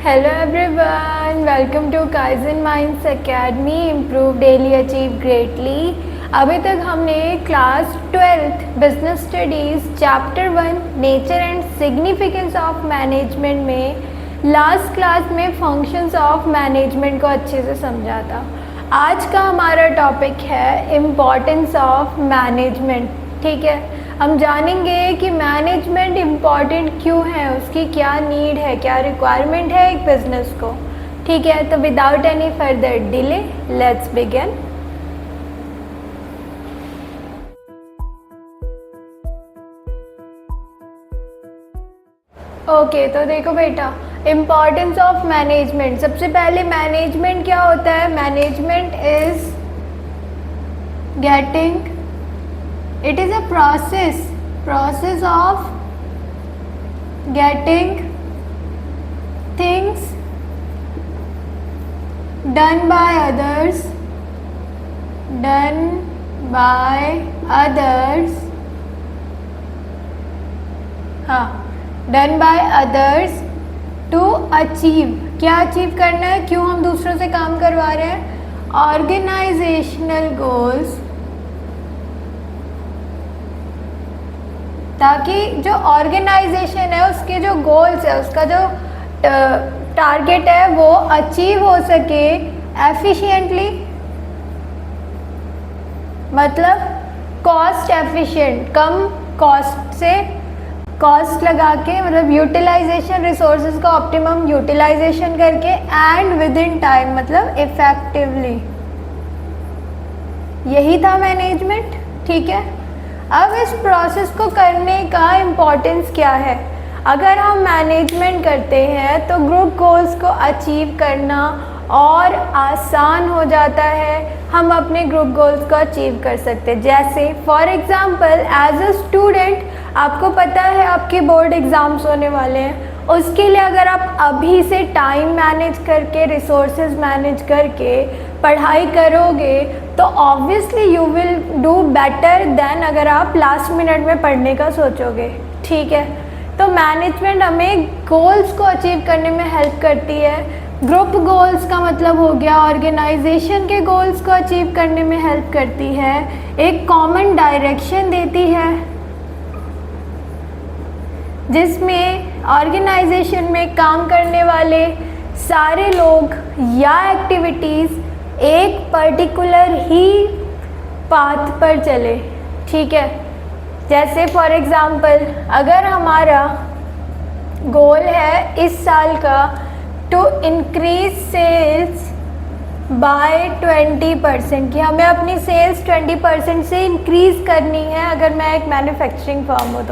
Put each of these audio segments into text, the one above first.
Hello everyone, welcome to Kaizen Minds Academy, Improve Daily, Achieve Greatly। अभी तक हमने class 12th business studies chapter 1 nature and significance of management में last class में functions of management को अच्छे से समझा था। आज का हमारा टॉपिक है इम्पॉर्टेंस ऑफ मैनेजमेंट। ठीक है, हम जानेंगे कि मैनेजमेंट इम्पॉर्टेंट क्यों है, उसकी क्या नीड है, क्या रिक्वायरमेंट है एक बिजनेस को। ठीक है, तो without any further delay let's begin. Okay, तो देखो बेटा, इम्पॉर्टेंस ऑफ मैनेजमेंट। सबसे पहले मैनेजमेंट क्या होता है? Management is getting, it is a process of getting things done by others to achieve। क्या अचीव करना है? क्यों हम दूसरों से काम करवा रहे हैं? ऑर्गेनाइजेशनल गोल्स, ताकि जो ऑर्गेनाइजेशन है उसके जो गोल्स है, उसका जो टारगेट है वो अचीव हो सके एफिशिएंटली, मतलब कॉस्ट एफिशिएंट, कम कॉस्ट से कॉस्ट लगा के, मतलब यूटिलाइजेशन, रिसोर्सेज का ऑप्टिमम यूटिलाइजेशन करके, एंड विद इन टाइम, मतलब इफेक्टिवली। यही था मैनेजमेंट। ठीक है, अब इस प्रोसेस को करने का इम्पोर्टेंस क्या है? अगर हम मैनेजमेंट करते हैं तो ग्रुप गोल्स को अचीव करना और आसान हो जाता है। हम अपने ग्रुप गोल्स को अचीव कर सकते हैं। जैसे for example, as a student आपको पता है आपके बोर्ड एग्ज़ाम्स होने वाले हैं। उसके लिए अगर आप अभी से टाइम मैनेज करके, रिसोर्सेज मैनेज करके पढ़ाई करोगे तो obviously you will do better than अगर आप लास्ट मिनट में पढ़ने का सोचोगे। ठीक है, तो मैनेजमेंट हमें गोल्स को अचीव करने में हेल्प करती है। ग्रुप गोल्स का मतलब हो गया ऑर्गेनाइजेशन के गोल्स को अचीव करने में हेल्प करती है, एक कॉमन डायरेक्शन देती है जिसमें ऑर्गेनाइजेशन में काम करने वाले सारे लोग या एक्टिविटीज़ एक पर्टिकुलर ही पाथ पर चले। ठीक है, जैसे फॉर एग्ज़ाम्पल अगर हमारा गोल है इस साल का टू इंक्रीज सेल्स बाय 20%, कि हमें अपनी सेल्स 20% से इंक्रीज़ करनी है अगर मैं एक मैन्युफैक्चरिंग फर्म हूँ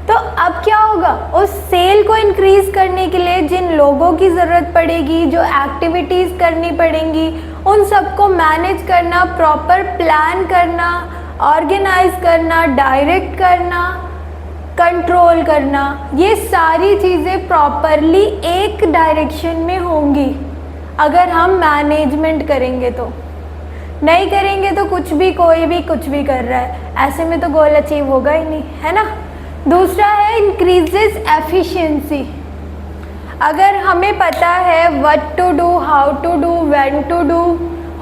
तो अब क्या होगा? उस सेल को इंक्रीज़ करने के लिए जिन लोगों की ज़रूरत पड़ेगी, जो एक्टिविटीज़ करनी पड़ेंगी, उन सबको मैनेज करना, प्रॉपर प्लान करना, ऑर्गेनाइज करना, डायरेक्ट करना, कंट्रोल करना, ये सारी चीज़ें प्रॉपरली एक डायरेक्शन में होंगी अगर हम मैनेजमेंट करेंगे। तो नहीं करेंगे तो कुछ भी, कोई भी कुछ भी कर रहा है, ऐसे में तो गोल अचीव होगा ही नहीं, है ना। दूसरा है इंक्रीजेस एफिशिएंसी। अगर हमें पता है what to do, how to do, when to do,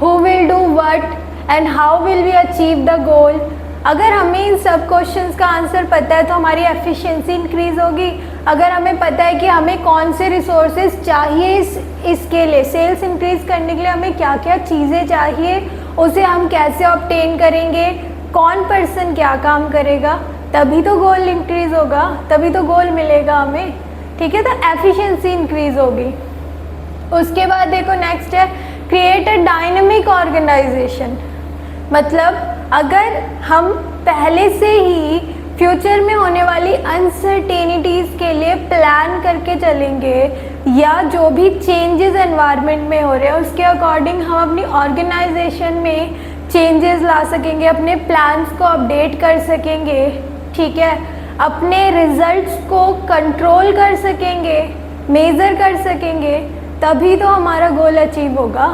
who will do what and how will we achieve the goal, अगर हमें इन सब क्वेश्चंस का आंसर पता है तो हमारी एफिशिएंसी इंक्रीज़ होगी। अगर हमें पता है कि हमें कौन से रिसोर्सेज चाहिए इसके लिए, सेल्स इंक्रीज़ करने के लिए हमें क्या क्या चीज़ें चाहिए, उसे हम कैसे ऑब्टेन करेंगे, कौन पर्सन क्या काम करेगा, तभी तो गोल इंक्रीज़ होगा, तभी तो गोल मिलेगा हमें। ठीक है, तो एफिशिएंसी इंक्रीज़ होगी। उसके बाद देखो नेक्स्ट है क्रिएट अ डायनेमिक ऑर्गेनाइजेशन। मतलब अगर हम पहले से ही फ्यूचर में होने वाली अनसर्टेनिटीज़ के लिए प्लान करके चलेंगे, या जो भी चेंजेस एनवायरनमेंट में हो रहे हैं उसके अकॉर्डिंग हम अपनी ऑर्गेनाइजेशन में चेंजेस ला सकेंगे, अपने प्लान्स को अपडेट कर सकेंगे। ठीक है, अपने रिजल्ट्स को कंट्रोल कर सकेंगे, मेज़र कर सकेंगे, तभी तो हमारा गोल अचीव होगा।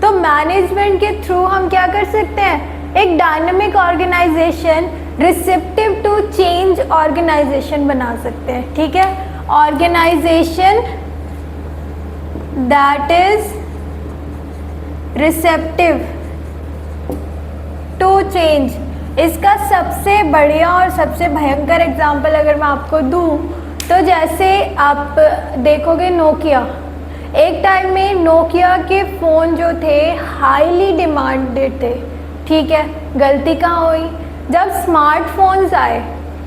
तो मैनेजमेंट के थ्रू हम क्या कर सकते हैं? एक dynamic organization, receptive to change organization बना सकते हैं। ठीक है, organization that is receptive to change. इसका सबसे बढ़िया और सबसे भयंकर एग्जाम्पल अगर मैं आपको दूं तो जैसे आप देखोगे नोकिया, एक टाइम में नोकिया के फ़ोन जो थे हाईली डिमांडेड थे, ठीक है। गलती कहाँ हुई? जब स्मार्टफोन्स आए,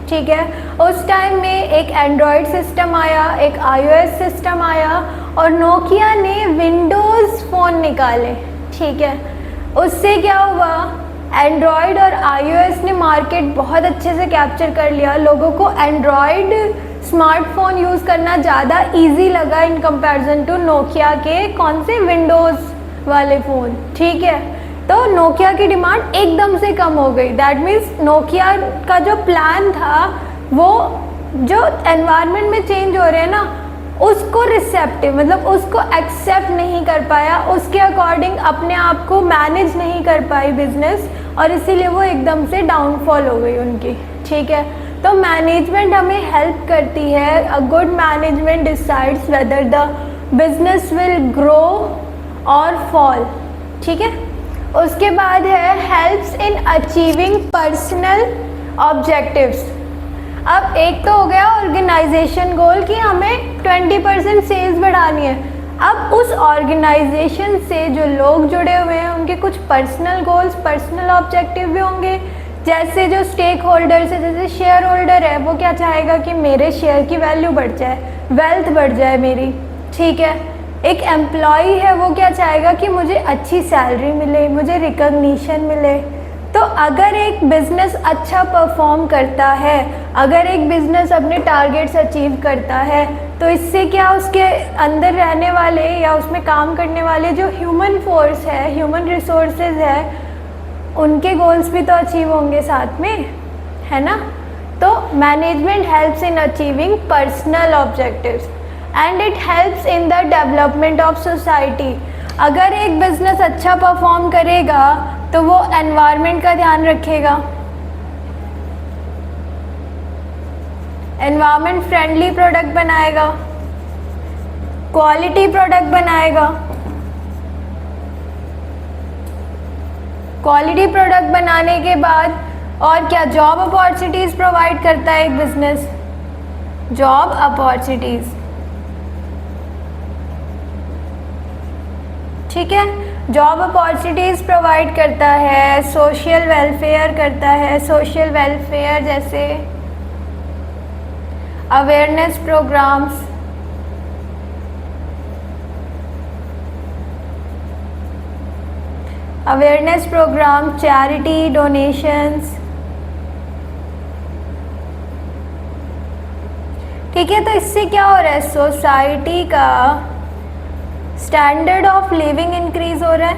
ठीक है, उस टाइम में एक एंड्रॉयड सिस्टम आया, एक iOS सिस्टम आया और नोकिया ने विंडोज़ फ़ोन निकाले, ठीक है। उससे क्या हुआ? एंड्रॉयड और iOS ने मार्केट बहुत अच्छे से कैप्चर कर लिया। लोगों को एंड्रॉयड स्मार्टफोन यूज़ करना ज़्यादा इजी लगा इन कंपैरिजन टू नोकिया के कौन से विंडोज़ वाले फ़ोन, ठीक है। तो नोकिया की डिमांड एकदम से कम हो गई। दैट मीन्स नोकिया का जो प्लान था वो जो एनवायरनमेंट में चेंज हो रहे हैं ना उसको रिसेप्टिव मतलब उसको एक्सेप्ट नहीं कर पाया, उसके अकॉर्डिंग अपने आप को मैनेज नहीं कर पाई बिजनेस, और इसीलिए वो एकदम से डाउनफॉल हो गई उनकी, ठीक है। तो मैनेजमेंट हमें हेल्प करती है। A good management decides whether the business will grow और फॉल, ठीक है। उसके बाद है helps in achieving personal objectives. अब एक तो हो गया ऑर्गेनाइजेशन गोल कि हमें 20% सेल्स बढ़ानी है। अब उस ऑर्गेनाइजेशन से जो लोग जुड़े हुए हैं उनके कुछ पर्सनल गोल्स, पर्सनल ऑब्जेक्टिव भी होंगे। जैसे जो स्टेक होल्डर्स है, जैसे शेयर होल्डर है, वो क्या चाहेगा कि मेरे शेयर की वैल्यू बढ़ जाए, वेल्थ बढ़ जाए मेरी, ठीक है। एक एम्प्लॉई है, वो क्या चाहेगा कि मुझे अच्छी सैलरी मिले, मुझे रिकॉग्निशन मिले। तो अगर एक बिज़नेस अच्छा परफॉर्म करता है, अगर एक बिज़नेस अपने टारगेट्स अचीव करता है, तो इससे क्या उसके अंदर रहने वाले या उसमें काम करने वाले जो ह्यूमन फोर्स है, ह्यूमन रिसोर्सेज है, उनके गोल्स भी तो अचीव होंगे साथ में, है ना। तो management helps in achieving personal objectives and it helps in the development of society. अगर एक बिज़नेस अच्छा परफॉर्म करेगा तो वो एनवायरनमेंट का ध्यान रखेगा, एनवायरनमेंट फ्रेंडली प्रोडक्ट बनाएगा, क्वालिटी प्रोडक्ट बनाएगा। क्वालिटी प्रोडक्ट बनाने के बाद और क्या जॉब अपॉर्चुनिटीज़ प्रोवाइड करता है एक बिजनेस, जॉब अपॉर्चुनिटीज़, ठीक है। जॉब अपॉर्चुनिटीज़ प्रोवाइड करता है, सोशल वेलफेयर करता है। सोशल वेलफेयर जैसे अवेयरनेस प्रोग्राम्स, चैरिटी डोनेशंस, ठीक है। तो इससे क्या हो रहा है? सोसाइटी का स्टैंडर्ड ऑफ लिविंग इंक्रीज हो रहा है।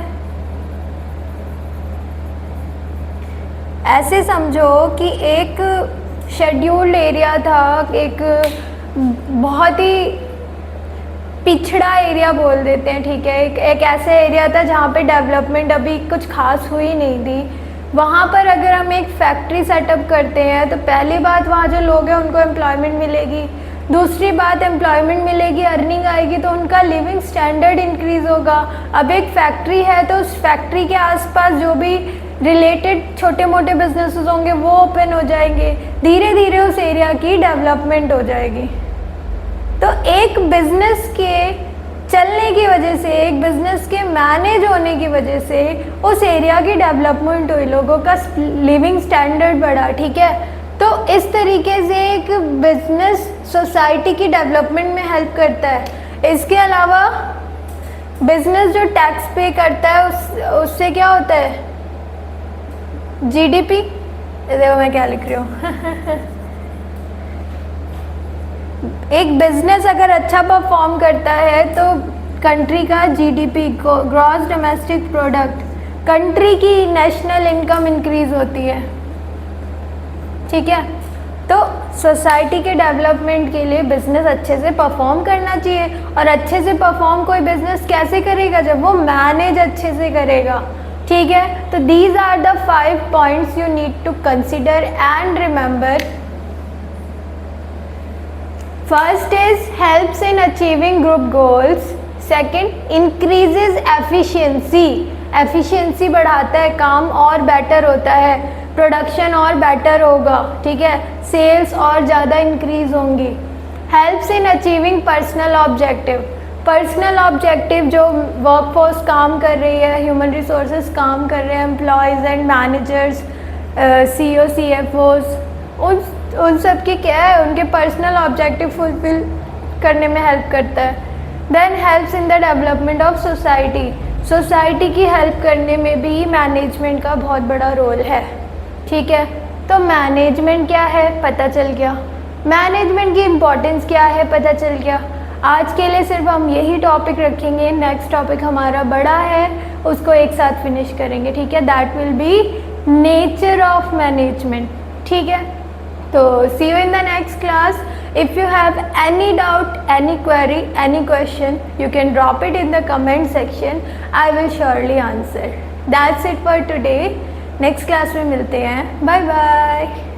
ऐसे समझो कि एक शेड्यूल्ड एरिया था, एक बहुत ही पिछड़ा एरिया बोल देते हैं, ठीक है। एक ऐसा एरिया था जहाँ पे डेवलपमेंट अभी कुछ खास हुई नहीं थी। वहाँ पर अगर हम एक फैक्ट्री सेटअप करते हैं तो पहली बात वहाँ जो लोग हैं उनको एम्प्लॉयमेंट मिलेगी, दूसरी बात एम्प्लॉयमेंट मिलेगी, अर्निंग आएगी, तो उनका लिविंग स्टैंडर्ड इंक्रीज़ होगा। अब एक फैक्ट्री है तो उस फैक्ट्री के आसपास जो भी रिलेटेड छोटे मोटे बिजनेसेस होंगे वो ओपन हो जाएंगे, धीरे धीरे उस एरिया की डेवलपमेंट हो जाएगी। तो एक बिजनेस के चलने की वजह से, एक बिजनेस के मैनेज होने की वजह से उस एरिया की डेवलपमेंट हुई, लोगों का लिविंग स्टैंडर्ड बढ़ा, ठीक है। तो इस तरीके से एक बिजनेस सोसाइटी की डेवलपमेंट में हेल्प करता है। इसके अलावा बिजनेस जो टैक्स पे करता है उससे क्या होता है? जीडीपी, देखो मैं क्या लिख रही हूँ एक बिजनेस अगर अच्छा परफॉर्म करता है तो कंट्री का GDP, gross domestic product, country की नेशनल इनकम इंक्रीज होती है, ठीक है। तो सोसाइटी के डेवलपमेंट के लिए बिजनेस अच्छे से परफॉर्म करना चाहिए। और अच्छे से परफॉर्म कोई बिजनेस कैसे करेगा? जब वो मैनेज अच्छे से करेगा, ठीक है। तो these are the 5 points you need to consider and remember. First is helps in achieving group goals, second, increases efficiency, efficiency बढ़ाता है, काम और बेटर होता है, प्रोडक्शन और बेटर होगा, ठीक है, सेल्स और ज़्यादा इंक्रीज होंगी। Helps in achieving personal objective, personal objective जो वर्कफोर्स काम कर रही है, ह्यूमन रिसोर्सेज काम कर रहे हैं, employees and managers, CEO CFOs, उन सब की क्या है, उनके पर्सनल ऑब्जेक्टिव फुलफिल करने में हेल्प करता है। Then helps in the development of society, society की हेल्प करने में भी मैनेजमेंट का बहुत बड़ा रोल है, ठीक है। तो मैनेजमेंट क्या है पता चल गया, मैनेजमेंट की इम्पोर्टेंस क्या है पता चल गया। आज के लिए सिर्फ हम यही टॉपिक रखेंगे, नेक्स्ट टॉपिक हमारा बड़ा है, उसको एक साथ फिनिश करेंगे, ठीक है। That will be nature of management, ठीक है। तो see you in the next class. If you have any doubt, any query, any question, you can drop it in the comment section. I will surely answer. That's it for today. Next class में मिलते हैं, bye bye.